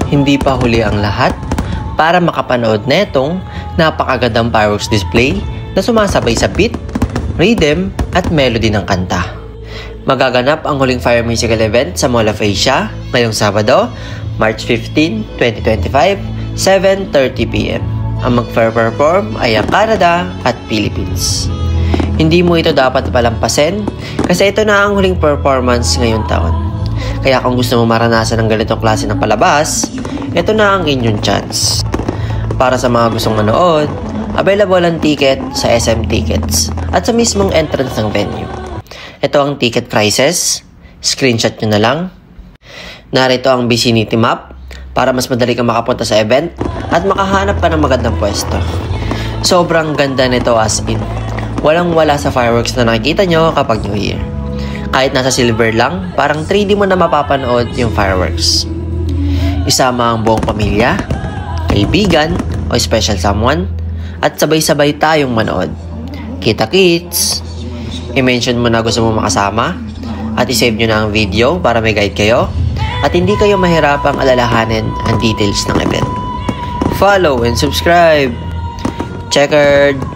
Hindi pa huli ang lahat para makapanood netong napakagandang fireworks display na sumasabay sa beat, rhythm at melody ng kanta. Magaganap ang huling fire musical event sa Mall of Asia ngayong Sabado, March 15, 2025, 7:30 p.m. Ang mag-perform ay ang Canada at Philippines. Hindi mo ito dapat palampasin kasi ito na ang huling performance ngayong taon. Kaya kung gusto mo maranasan ng ganitong klase ng palabas, ito na ang inyong chance. Para sa mga gustong manood, available ang ticket sa SM Tickets at sa mismong entrance ng venue. Ito ang ticket prices, screenshot nyo na lang. Narito ang vicinity map para mas madali kang makapunta sa event at makahanap ka ng magandang pwesto. Sobrang ganda nito as in. Walang-wala sa fireworks na nakikita nyo kapag New Year. Kahit nasa silver lang, parang 3D mo na mapapanood yung fireworks. Isama ang buong pamilya, kaibigan, o special someone, at sabay-sabay tayong manood. Kita-kits! I-mention mo na gusto mo makasama, at isave nyo na ang video para may guide kayo, at hindi kayo mahirapang alalahanin ang details ng event. Follow and subscribe! Checkered!